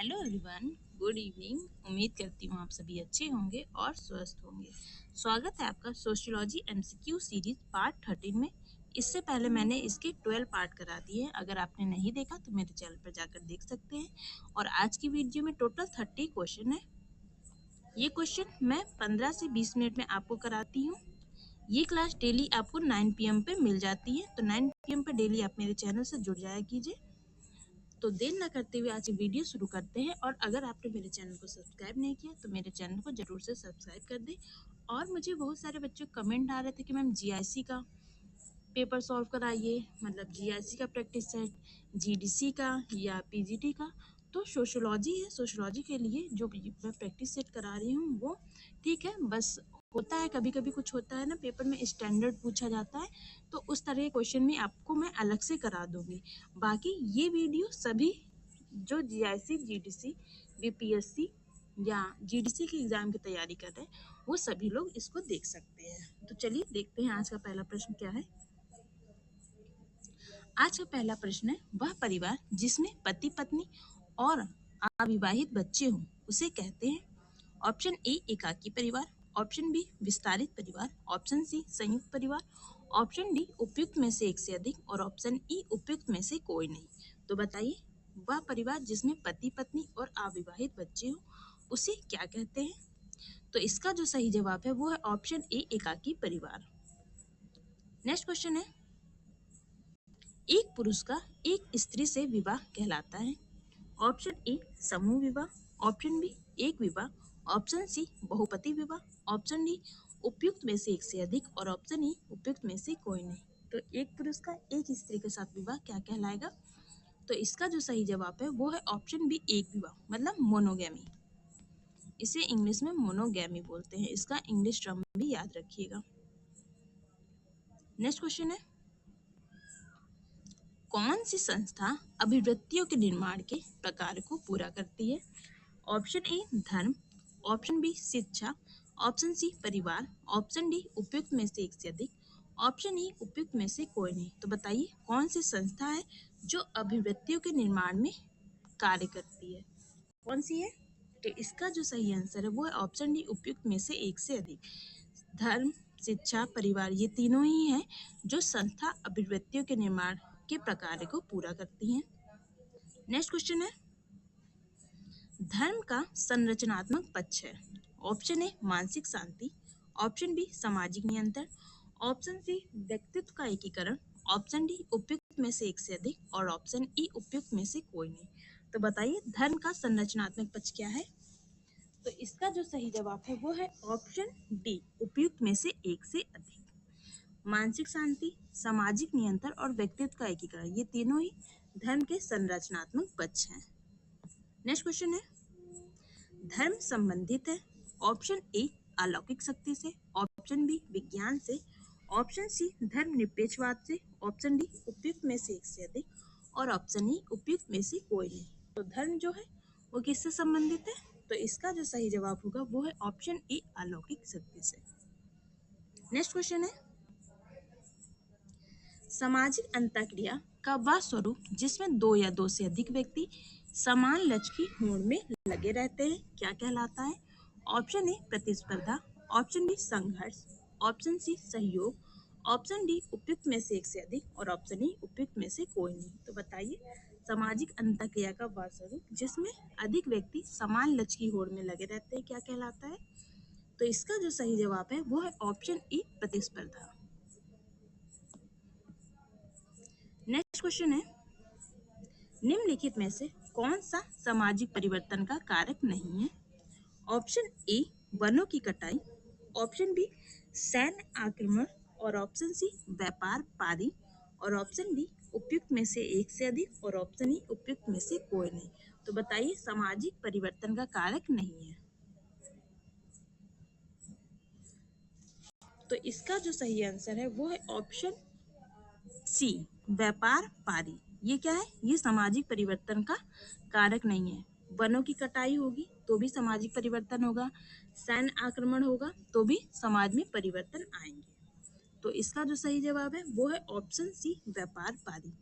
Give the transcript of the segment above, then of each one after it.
Hello everyone, good evening. उम्मीद करती हूँ आप सभी अच्छे होंगे और स्वस्थ होंगे। स्वागत है आपका सोशियोलॉजी एमसीक्यू सीरीज पार्ट 13 में। इससे पहले मैंने इसके 12 पार्ट करा दिए हैं। अगर आपने नहीं देखा तो मेरे चैनल पर जाकर देख सकते हैं। और आज की वीडियो में टोटल 30 क्वेश्चन है। ये क्वेश्चन मैं 15 से 20 मिनट में आपको कराती हूँ। ये क्लास डेली आपको 9 PM पे मिल जाती है, तो 9 PM पे डेली आप मेरे चैनल से जुड़ जाया कीजिए। तो देर न करते हुए आज की वीडियो शुरू करते हैं। और अगर आपने मेरे चैनल को सब्सक्राइब नहीं किया तो मेरे चैनल को जरूर से सब्सक्राइब कर दें। और मुझे बहुत सारे बच्चे कमेंट आ रहे थे कि मैम जीआईसी का पेपर सॉल्व कराइए, मतलब जीआईसी का प्रैक्टिस सेट, जीडीसी का या पीजीटी का। तो सोशियोलॉजी है, सोशियोलॉजी के लिए जो मैं प्रैक्टिस सेट करा रही हूँ वो ठीक है। बस होता है कभी कभी कुछ होता है ना, पेपर में स्टैंडर्ड पूछा जाता है, तो उस तरह के क्वेश्चन में आपको मैं अलग से करा दूंगी। बाकी ये वीडियो सभी जो जीआईसी, जीडीसी, बीपीएससी या जीडीसी के एग्जाम की तैयारी कर रहे हैं वो सभी लोग इसको देख सकते हैं। तो चलिए देखते हैं आज का पहला प्रश्न क्या है। आज का पहला प्रश्न है, वह परिवार जिसमें पति पत्नी और अविवाहित बच्चे हों उसे कहते हैं। ऑप्शन ए एकाकी परिवार, ऑप्शन बी विस्तारित परिवार, ऑप्शन सी संयुक्त परिवार, ऑप्शन डी उपयुक्त में से एक से अधिक और ऑप्शन ई उपयुक्त में से कोई नहीं। तो बताइए, वह परिवार जिसमें पति पत्नी और अविवाहित बच्चे हों उसे क्या कहते हैं। तो इसका जो सही जवाब है वो है ऑप्शन ए एकाकी परिवार। नेक्स्ट क्वेश्चन है, एक पुरुष का एक स्त्री से विवाह कहलाता है। ऑप्शन ए समूह विवाह, ऑप्शन बी एक विवाह, ऑप्शन सी बहुपति विवाह, ऑप्शन डी उपयुक्त में से एक से अधिक और ऑप्शन ई उपयुक्त में से कोई नहीं। तो एक पुरुष का एक स्त्री के साथ विवाह क्या कहलाएगा। तो इसका जो सही जवाब है वो है ऑप्शन बी एक विवाह, मतलब मोनोगैमी। इसे इंग्लिश में मोनोगैमी बोलते हैं। इसका इंग्लिश टर्म भी याद रखिएगा। नेक्स्ट क्वेश्चन है, कौन सी संस्था अभिवृत्तियों के निर्माण के प्रकार को पूरा करती है। ऑप्शन ए धर्म, ऑप्शन बी शिक्षा, ऑप्शन सी परिवार, ऑप्शन डी उपयुक्त में से एक से अधिक, ऑप्शन ई उपयुक्त में से कोई नहीं। तो बताइए कौन सी संस्था है जो अभिवृत्तियों के निर्माण में कार्य करती है, कौन सी है। तो इसका जो सही आंसर है वो है ऑप्शन डी उपयुक्त में से एक से अधिक। धर्म, शिक्षा, परिवार, ये तीनों ही हैं जो संस्था अभिवृत्तियों के निर्माण के प्रकार को पूरा करती हैं। नेक्स्ट क्वेश्चन है, धर्म का संरचनात्मक पक्ष है। ऑप्शन ए मानसिक शांति, ऑप्शन बी सामाजिक नियंत्रण, ऑप्शन सी व्यक्तित्व का एकीकरण, ऑप्शन डी उपयुक्त में से एक से अधिक और ऑप्शन ई उपयुक्त में से कोई नहीं। तो बताइए धर्म का संरचनात्मक पक्ष क्या है। तो इसका जो सही जवाब है वो है ऑप्शन डी उपयुक्त में से एक से अधिक। मानसिक शांति, सामाजिक नियंत्रण और व्यक्तित्व का एकीकरण, ये तीनों ही धर्म के संरचनात्मक पक्ष हैं। नेक्स्ट क्वेश्चन है, धर्म संबंधित है। ऑप्शन ए अलौकिक शक्ति से, ऑप्शन बी विज्ञान से, ऑप्शन सी धर्म निरपेक्षवाद से, ऑप्शन डी उपयुक्त में से एक से अधिक और ऑप्शन ई उपयुक्त में से कोई नहीं। तो धर्म जो है वो किससे संबंधित है। तो इसका जो सही जवाब होगा वो है ऑप्शन ए अलौकिक शक्ति से। नेक्स्ट क्वेश्चन है, सामाजिक अंतःक्रिया का वह स्वरूप जिसमें दो या दो से अधिक व्यक्ति समान लक्ष्य की होड़ में लगे रहते हैं क्या कहलाता है। ऑप्शन ए प्रतिस्पर्धा, ऑप्शन बी संघर्ष, ऑप्शन सी सहयोग, ऑप्शन डी उपयुक्त में से एक से अधिक और ऑप्शन ई उपयुक्त में से कोई नहीं। तो बताइए सामाजिक अंतःक्रिया का वह स्वरूप जिसमें अधिक व्यक्ति समान लक्ष्य की होड़ में लगे रहते हैं क्या कहलाता है। तो इसका जो सही जवाब है वो है ऑप्शन ई प्रतिस्पर्धा। नेक्स्ट क्वेश्चन है, निम्नलिखित में से कौन सा सामाजिक परिवर्तन का कारक नहीं है। ऑप्शन ए वनों की कटाई, ऑप्शन बी सैन्य आक्रमण और ऑप्शन सी व्यापार पारी और ऑप्शन डी उपयुक्त में से एक से अधिक और ऑप्शन ई उपयुक्त में से कोई नहीं। तो बताइए सामाजिक परिवर्तन का कारक नहीं है। तो इसका जो सही आंसर है वो है ऑप्शन सी व्यापार पारी। ये क्या है, ये सामाजिक परिवर्तन का कारक नहीं है। वनों की कटाई होगी तो भी सामाजिक परिवर्तन होगा, सैन्य आक्रमण होगा तो भी समाज में परिवर्तन आएंगे। तो इसका जो सही जवाब है वो है ऑप्शन सी व्यापार पारी।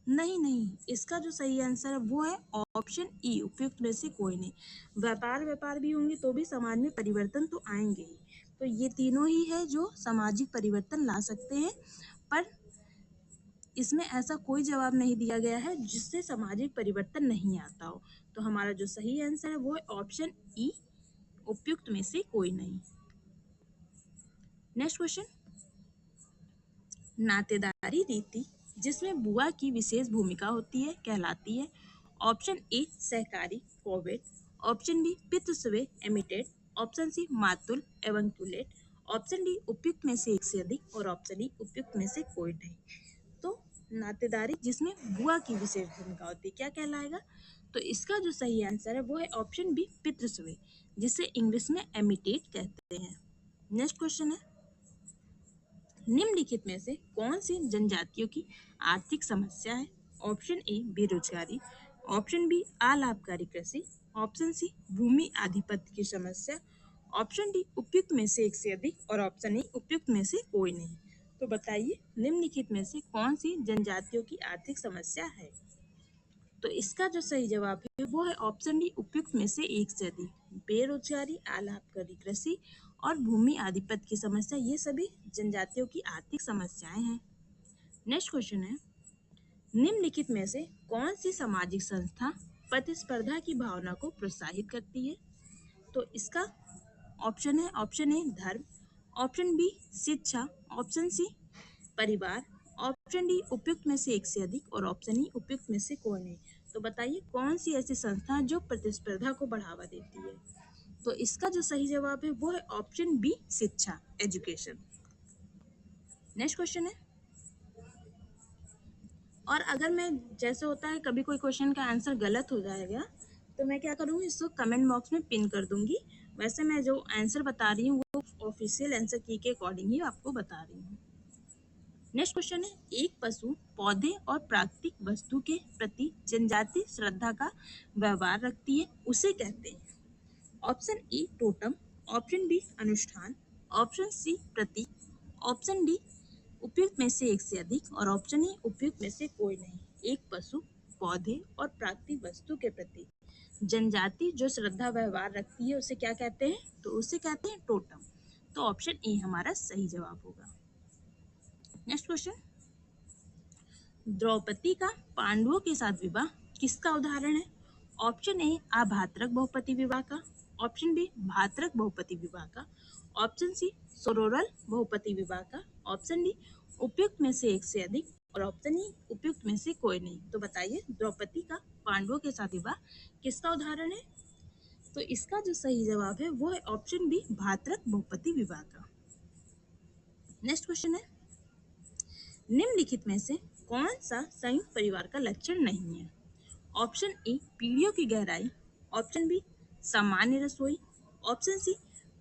नहीं नहीं, इसका जो सही आंसर है वो है ऑप्शन ई, उपयुक्त में से कोई नहीं। व्यापार भी होंगे तो भी समाज में परिवर्तन तो आएंगे ही। तो ये तीनों ही है जो सामाजिक परिवर्तन ला सकते हैं, पर इसमें ऐसा कोई जवाब नहीं दिया गया है जिससे सामाजिक परिवर्तन नहीं आता हो। तो हमारा जो सही आंसर है वो है ऑप्शन ई, उपयुक्त में से कोई नहीं। नेक्स्ट क्वेश्चन, नातेदारी रीति जिसमें बुआ की विशेष भूमिका होती है कहलाती है। ऑप्शन ए सहकारी कोवेट, ऑप्शन बी पितृस्वे एमिटेड, ऑप्शन सी मातुल एवं कुलेट, ऑप्शन डी उपयुक्त में से एक से अधिक और ऑप्शन डी उपयुक्त में से कोई नहीं। तो नातेदारी जिसमें बुआ की विशेष भूमिका होती है क्या कहलाएगा? तो इसका जो सही आंसर है वो है ऑप्शन बी पितृस्वे, जिसे इंग्लिश में एमिटेट कहते हैं। नेक्स्ट क्वेश्चन है, निम्नलिखित में से कौन सी जनजातियों की आर्थिक समस्या है? ऑप्शन ए बेरोजगारी, ऑप्शन बी अलाभकारी कृषि, ऑप्शन सी भूमि आधिपत्य की समस्या, ऑप्शन डी उपयुक्त में से एक से अधिक और ऑप्शन ए उपयुक्त में से कोई नहीं। तो बताइए निम्नलिखित में से कौन सी जनजातियों की आर्थिक समस्या है? तो इसका जो सही जवाब है वो है ऑप्शन डी, उपयुक्त में से एक से अधिक। बेरोजगारी, अलाभकारी कृषि और भूमि आधिपत्य की समस्या, ये सभी जनजातियों की आर्थिक समस्याएं हैं। नेक्स्ट क्वेश्चन है, निम्नलिखित में से कौन सी सामाजिक संस्था प्रतिस्पर्धा की भावना को प्रोत्साहित करती है? तो इसका ऑप्शन है, ऑप्शन ए धर्म, ऑप्शन बी शिक्षा, ऑप्शन सी परिवार, ऑप्शन डी उपयुक्त में से एक से अधिक और ऑप्शन ई उपयुक्त में से कोई नहीं। तो बताइए कौन सी ऐसी संस्था है जो प्रतिस्पर्धा को बढ़ावा देती है? तो इसका जो सही जवाब है वो है ऑप्शन बी शिक्षा, एजुकेशन। नेक्स्ट क्वेश्चन है, और अगर मैं, जैसे होता है कभी कोई क्वेश्चन का आंसर गलत हो जाएगा तो मैं क्या करूँगी, इसको कमेंट बॉक्स में पिन कर दूंगी। वैसे मैं जो आंसर बता रही हूँ वो ऑफिशियल आंसर की के अकॉर्डिंग ही आपको बता रही हूँ। नेक्स्ट क्वेश्चन है, एक पशु पौधे और प्राकृतिक वस्तु के प्रति जनजाति श्रद्धा का व्यवहार रखती है, उसे कहते हैं। Option A totem, option B अनुष्ठान, ऑप्शन सी प्रतीक, ऑप्शन डी उपयुक्त में से एक से अधिक और ऑप्शन ई उपयुक्त में से कोई नहीं। एक पशु पौधे और प्राकृतिक वस्तु के प्रति जनजाति जो श्रद्धा व्यवहार रखती है उसे क्या कहते हैं? तो उसे कहते हैं टोटम। तो ऑप्शन ए हमारा सही जवाब होगा। नेक्स्ट क्वेश्चन, द्रौपदी का पांडवों के साथ विवाह किसका उदाहरण है? ऑप्शन ए अभात्रक बहुपति विवाह का, ऑप्शन बी भात्रक बहुपति विवाह का, ऑप्शन सी सरोरल बहुपति विवाह का, ऑप्शन डी उपयुक्त में से एक से अधिक और ऑप्शन ई उपयुक्त में से कोई नहीं। तो बताइए द्रौपदी का पांडवों के साथ विवाह किसका उदाहरण है? तो इसका जो सही जवाब है वो है ऑप्शन बी भात्रक बहुपति विवाह का। नेक्स्ट क्वेश्चन है, निम्नलिखित में से कौन सा संयुक्त परिवार का लक्षण नहीं है? ऑप्शन ए पीढ़ियों की गहराई, ऑप्शन बी सामान्य रसोई, ऑप्शन सी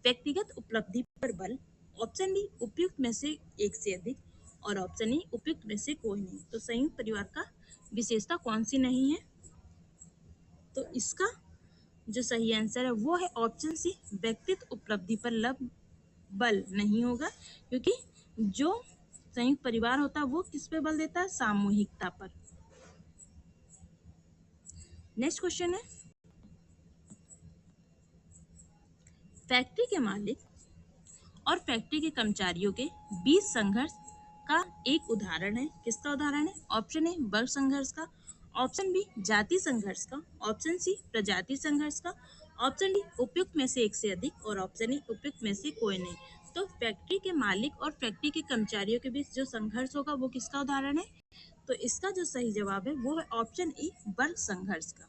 व्यक्तिगत उपलब्धि पर बल, ऑप्शन डी उपयुक्त में से एक से अधिक और ऑप्शन ई उपयुक्त में से कोई नहीं। तो संयुक्त परिवार का विशेषता कौन सी नहीं है? तो इसका जो सही आंसर है वो है ऑप्शन सी व्यक्तिगत उपलब्धि पर बल नहीं होगा, क्योंकि जो संयुक्त परिवार होता है वो किस पे बल देता है? सामूहिकता पर। नेक्स्ट क्वेश्चन है, फैक्ट्री के मालिक और फैक्ट्री के कर्मचारियों के बीच संघर्ष का एक उदाहरण है, किसका उदाहरण है? ऑप्शन ए वर्ग संघर्ष का, ऑप्शन बी जाति संघर्ष का, ऑप्शन सी प्रजाति संघर्ष का, ऑप्शन डी उपयुक्त में से एक से अधिक और ऑप्शन ई उपयुक्त में से कोई नहीं। तो फैक्ट्री के मालिक और फैक्ट्री के कर्मचारियों के बीच जो संघर्ष होगा वो किसका उदाहरण है? तो इसका जो सही जवाब है वो है ऑप्शन ए वर्ग संघर्ष का।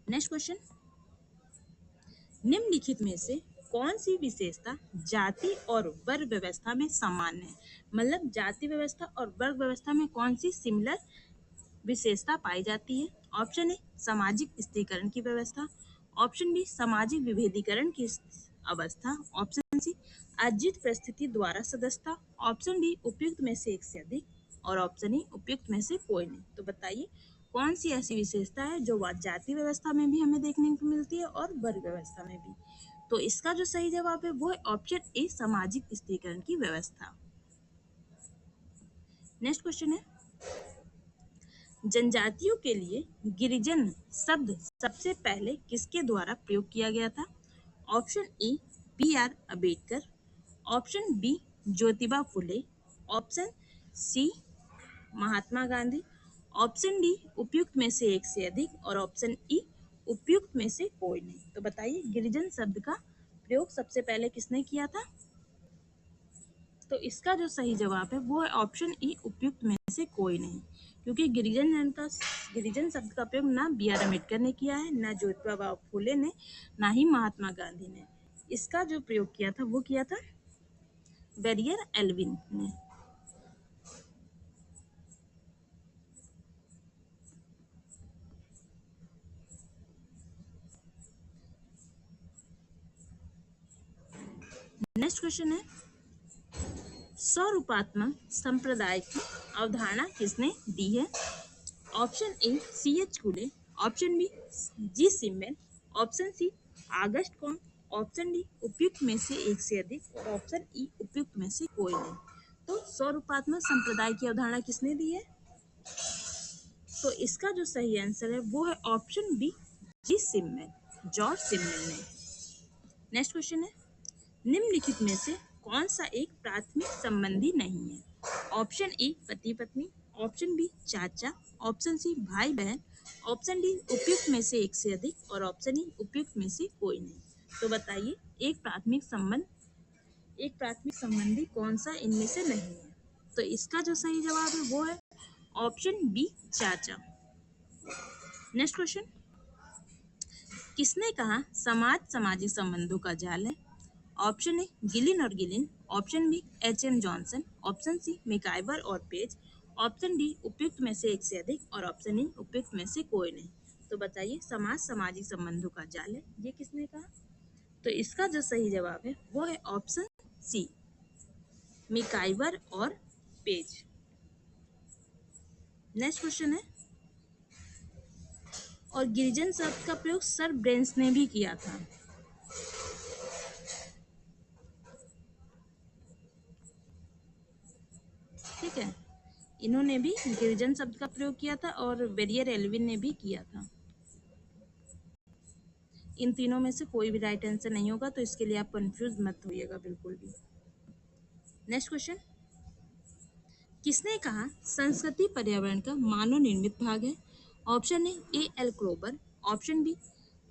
नेक्स्ट क्वेश्चन, निम्नलिखित में से कौन सी विशेषता जाति और वर्ग व्यवस्था में सामान्य है? मतलब जाति व्यवस्था और वर्ग व्यवस्था में कौन सी सिमिलर विशेषता पाई जाती है? ऑप्शन ए सामाजिक स्त्रीकरण की व्यवस्था, ऑप्शन बी सामाजिक विभेदीकरण की अवस्था, ऑप्शन सी अर्जित परिस्थिति द्वारा सदस्यता, ऑप्शन डी उपयुक्त में से एक से अधिक और ऑप्शन ई उपयुक्त में से कोई नहीं। तो बताइए कौन सी ऐसी विशेषता है जो जाति व्यवस्था में भी हमें देखने को मिलती है और वर्ग व्यवस्था में भी? तो इसका जो सही जवाब है वो है ऑप्शन ए सामाजिक स्त्रीकरण की व्यवस्था। नेक्स्ट क्वेश्चन है, जनजातियों के लिए गिरिजन शब्द सबसे पहले किसके द्वारा प्रयोग किया गया था? Option A B R Ambedkar, option B Jyotiba Phule, option C Mahatma Gandhi, option D उपयुक्त में से एक से अधिक और ऑप्शन ई उपयुक्त में से कोई नहीं। तो बताइए गिरिजन शब्द का प्रयोग सबसे पहले किसने किया था? तो इसका जो सही जवाब है वो है ऑप्शन ई उपयुक्त में से कोई नहीं, क्योंकि गिरिजन शब्द का प्रयोग ना बी आर अम्बेडकर ने किया है, ना ज्योतिबा फुले ने, ना ही महात्मा गांधी ने। इसका जो प्रयोग किया था वो किया था बैरियर एल्विन ने। नेक्स्ट क्वेश्चन है स्वरूपात्मक संप्रदाय की अवधारणा किसने दी है? ऑप्शन ए सी एच कुले, ऑप्शन बी जी सिम्बल, ऑप्शन सी आगस्ट कौन, ऑप्शन डी उपयुक्त में से एक से अधिक और ऑप्शन ई उपयुक्त में से कोई नहीं। तो स्वरूपात्मक संप्रदाय की अवधारणा किसने दी है? तो इसका जो सही आंसर है वो है ऑप्शन बी जी सिम्बल, जॉर्ज सिम्बल ने। नेक्स्ट क्वेश्चन है निम्नलिखित में से कौन सा एक प्राथमिक संबंधी नहीं है? ऑप्शन ए पति पत्नी, ऑप्शन बी चाचा, ऑप्शन सी भाई बहन, ऑप्शन डी उपयुक्त में से एक से अधिक और ऑप्शन ई उपयुक्त में से कोई नहीं। तो बताइए एक प्राथमिक संबंधी कौन सा इनमें से नहीं है? तो इसका जो सही जवाब है वो है ऑप्शन बी चाचा। नेक्स्ट क्वेश्चन किसने कहा समाज सामाजिक संबंधों का जाल है? ऑप्शन ए गिलिन और Gillin, option B H M Johnson, option C MacIver और पेज, ऑप्शन डी उपयुक्त में से एक से अधिक और ऑप्शन ई उपयुक्त में से कोई नहीं। तो बताइए समाज सामाजिक संबंधों का जाल है ये किसने कहा? तो इसका जो सही जवाब है वो है ऑप्शन सी मैकाइवर और पेज। नेक्स्ट क्वेश्चन है और गिरिजन शब्द का प्रयोग सर ब्रेंस ने भी किया था। ठीक है, इन्होंने भी गिरिजन शब्द का प्रयोग किया था और बैरियर एल्विन ने भी किया था। इन तीनों में से कोई भी राइट आंसर नहीं होगा, तो इसके लिए आप कंफ्यूज मत होइएगा बिल्कुल भी। नेक्स्ट क्वेश्चन किसने कहा संस्कृति पर्यावरण का मानव निर्मित भाग है? Option A L Kroeber, option B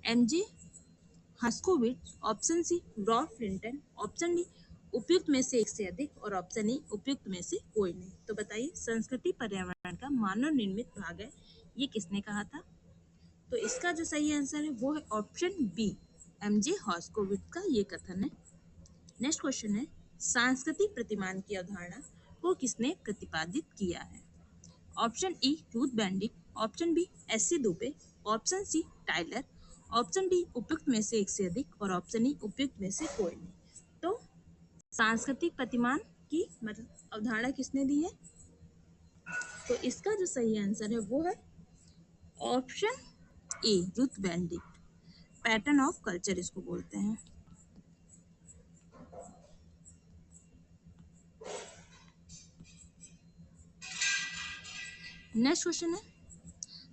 M J Herskovits, option C Ralph Linton, option D उपयुक्त में से एक से अधिक और ऑप्शन ई उपयुक्त में से कोई नहीं। तो बताइए संस्कृति पर्यावरण का मानव निर्मित भाग है ये किसने कहा था? तो इसका जो सही आंसर है वो है ऑप्शन बी एम जे हॉस्कोविट्ज का ये कथन है। नेक्स्ट क्वेश्चन है सांस्कृतिक प्रतिमान की अवधारणा को किसने प्रतिपादित किया है? Option E Ruth Benedict, option B S C Dube, option C Tylor, option D उपयुक्त में से एक से अधिक और ऑप्शन ई उपयुक्त में से कोई नहीं। तो सांस्कृतिक प्रतिमान की अवधारणा किसने दी है? तो इसका जो सही आंसर है वो है option A Ruth Benedict. Pattern of culture इसको बोलते हैं। नेक्स्ट क्वेश्चन है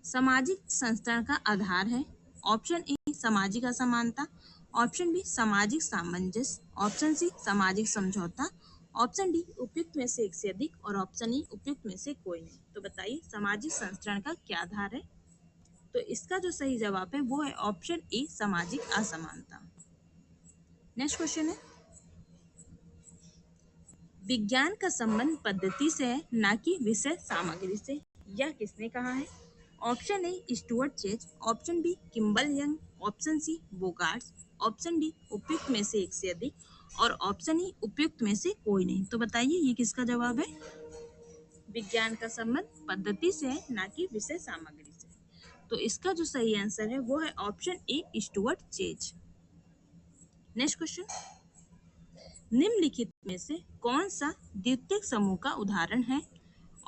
सामाजिक संस्करण का आधार है। ऑप्शन ए सामाजिक असमानता, ऑप्शन बी सामाजिक सामंजस्य, ऑप्शन सी सामाजिक समझौता, ऑप्शन डी उपयुक्त में से एक से अधिक और ऑप्शन ई उपयुक्त में से कोई नहीं। तो बताइए सामाजिक संस्करण का क्या आधार है? तो इसका जो सही जवाब है वो है ऑप्शन ए सामाजिक असमानता। नेक्स्ट क्वेश्चन है विज्ञान का संबंध पद्धति से है ना कि विषय सामग्री से, यह किसने कहा है? Option A Stuart Chase, option B Kimball Young, option C Bogardus, option D उपयुक्त में से एक से अधिक और ऑप्शन ई उपयुक्त में से कोई नहीं। तो बताइए ये किसका जवाब है? विज्ञान का संबंध पद्धति से है ना कि विषय सामग्री से। तो इसका जो सही आंसर है वो है option A Stuart chase. Next question निम्नलिखित में से कौन सा द्वितीयक समूह का उदाहरण है?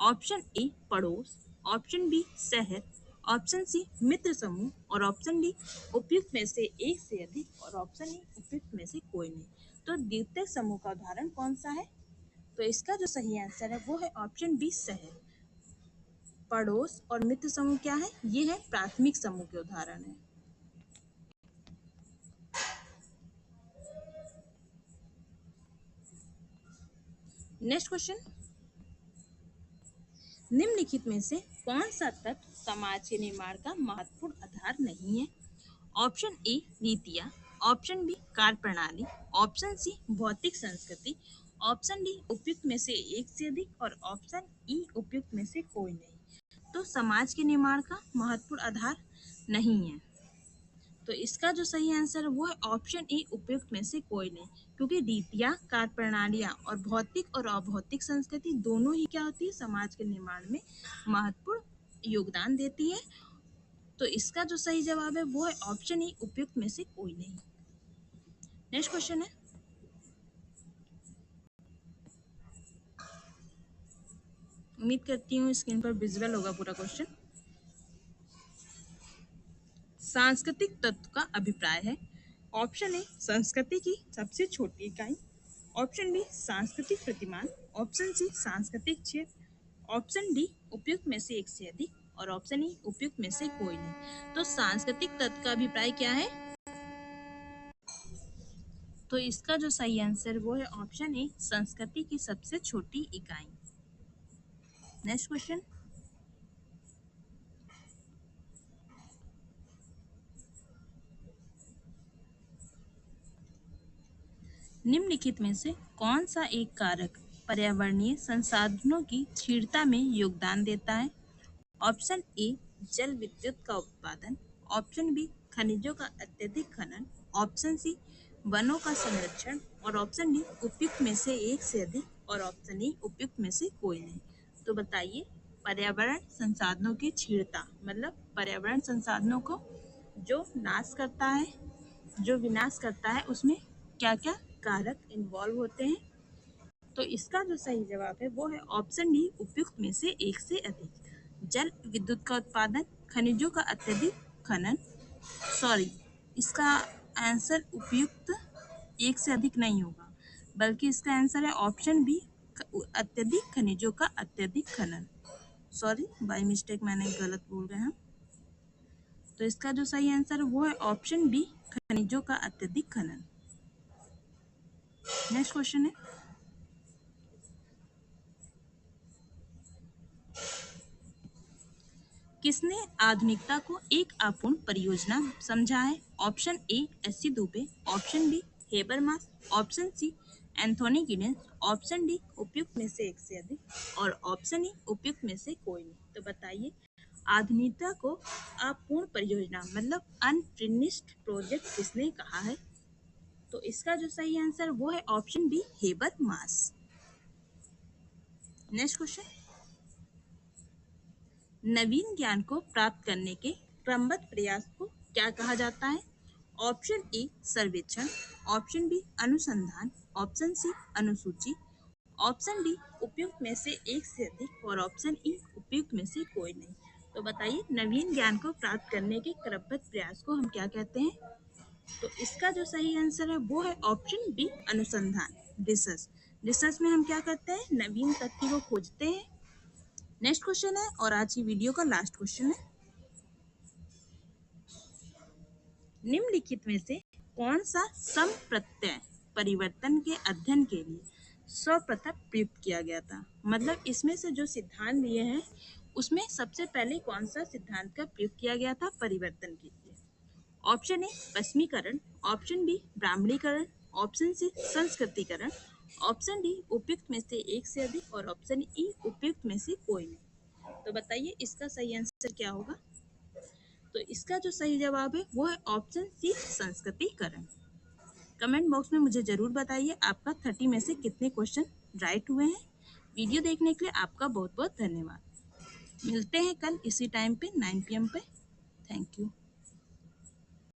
ऑप्शन ए पड़ोस, ऑप्शन बी शहर, ऑप्शन सी मित्र समूह और ऑप्शन डी उपयुक्त में से एक से अधिक और ऑप्शन ई उपयुक्त में से कोई नहीं। तो द्वितीयक समूह का उदाहरण कौन सा है? तो इसका जो सही आंसर है वो है ऑप्शन बी शहर। पड़ोस और मित्र समूह क्या है? ये है प्राथमिक समूह के उदाहरण है। नेक्स्ट क्वेश्चन, निम्नलिखित में से कौन सा तत्व समाज के निर्माण का महत्वपूर्ण आधार नहीं है? ऑप्शन ए रीतियां, ऑप्शन बी कार्य प्रणाली, ऑप्शन सी भौतिक संस्कृति, ऑप्शन डी उपयुक्त में से एक से अधिक और ऑप्शन ई उपयुक्त में से कोई नहीं। तो समाज के निर्माण का महत्वपूर्ण आधार नहीं है, तो इसका जो सही आंसर है वो है ऑप्शन ए उपयुक्त में से कोई नहीं, क्योंकि रीतियां, कार्य प्रणालियां और भौतिक और अभौतिक संस्कृति दोनों ही क्या होती है? समाज के निर्माण में महत्वपूर्ण योगदान देती है। तो इसका जो सही जवाब है वो है ऑप्शन ए उपयुक्त में से कोई नहीं। नेक्स्ट क्वेश्चन है, उम्मीद करती हूँ स्क्रीन पर विजुअल होगा पूरा क्वेश्चन। सांस्कृतिक तत्व का अभिप्राय है। ऑप्शन ए संस्कृति की सबसे छोटी इकाई, ऑप्शन बी सांस्कृतिक प्रतिमान, ऑप्शन सी सांस्कृतिक क्षेत्र, ऑप्शन डी उपयुक्त में से एक से अधिक और ऑप्शन ई उपयुक्त में से कोई नहीं। तो सांस्कृतिक तत्व का अभिप्राय क्या है? तो इसका जो सही आंसर वो है ऑप्शन ए संस्कृति की सबसे छोटी इकाई। नेक्स्ट क्वेश्चन, निम्नलिखित में से कौन सा एक कारक पर्यावरणीय संसाधनों की क्षीणता में योगदान देता है? ऑप्शन ए जल विद्युत का उत्पादन, ऑप्शन बी खनिजों का अत्यधिक खनन, ऑप्शन सी वनों का संरक्षण और ऑप्शन डी उपयुक्त में से एक से अधिक और ऑप्शन ई उपयुक्त में से कोई नहीं। तो बताइए, पर्यावरण संसाधनों की क्षीणता मतलब पर्यावरण संसाधनों को जो नाश करता है, जो विनाश करता है, उसमें क्या क्या कारक इन्वॉल्व होते हैं? तो इसका जो सही जवाब है वो है ऑप्शन डी उपयुक्त में से एक से अधिक। जल विद्युत का उत्पादन, खनिजों का अत्यधिक खनन, सॉरी इसका आंसर उपयुक्त एक से अधिक नहीं होगा, बल्कि इसका आंसर है ऑप्शन बी अत्यधिक खनिजों का अत्यधिक खनन। सॉरी बाय मिस्टेक मैंने गलत बोल गया। तो इसका जो सही आंसर है वो है ऑप्शन बी खनिजों का अत्यधिक खनन। नेक्स्ट क्वेश्चन है, किसने आधुनिकता को एक अपूर्ण परियोजना समझा है? Option A S C. Dube, option B Habermas, option C Anthony Giddens, option D उपयुक्त में से एक से अधिक और ऑप्शन ई उपयुक्त में से कोई नहीं। तो बताइए, आधुनिकता को अपूर्ण परियोजना मतलब अनफिनिश्ड प्रोजेक्ट किसने कहा है? तो इसका जो सही आंसर वो है option B Habermas. Next question, नवीन ज्ञान को प्राप्त करने के क्रमबद्ध प्रयास को क्या कहा जाता है? ऑप्शन ए सर्वेक्षण, ऑप्शन बी अनुसंधान, ऑप्शन सी अनुसूची, ऑप्शन डी उपयुक्त में से एक से अधिक और ऑप्शन ई उपयुक्त में से कोई नहीं। तो बताइए, नवीन ज्ञान को प्राप्त करने के क्रमबद्ध प्रयास को हम क्या कहते हैं? तो इसका जो सही आंसर है वो है ऑप्शन बी अनुसंधान, रिसर्च। रिसर्च में हम क्या करते हैं? नवीन तथ्य को खोजते हैं। नेक्स्ट क्वेश्चन है और आज की वीडियो का लास्ट क्वेश्चन है, निम्नलिखित में से कौन सा संप्रत्यय परिवर्तन के अध्ययन के लिए सर्वप्रथम प्रयुक्त किया गया था? मतलब इसमें से जो सिद्धांत दिए हैं उसमें सबसे पहले कौन सा सिद्धांत का प्रयोग किया गया था परिवर्तन के लिए? ऑप्शन ए पश्चिमीकरण, ऑप्शन बी ब्राह्मणीकरण, ऑप्शन सी संस्कृतिकरण, ऑप्शन डी उपयुक्त में से एक से अधिक और ऑप्शन ई उपयुक्त में से कोई नहीं। तो बताइए इसका सही आंसर क्या होगा? तो इसका जो सही जवाब है वो है ऑप्शन सी संस्कृतिकरण। कमेंट बॉक्स में मुझे जरूर बताइए आपका 30 में से कितने क्वेश्चन राइट हुए हैं। वीडियो देखने के लिए आपका बहुत बहुत धन्यवाद। मिलते हैं कल इसी टाइम पे 9 PM पे। Thank you.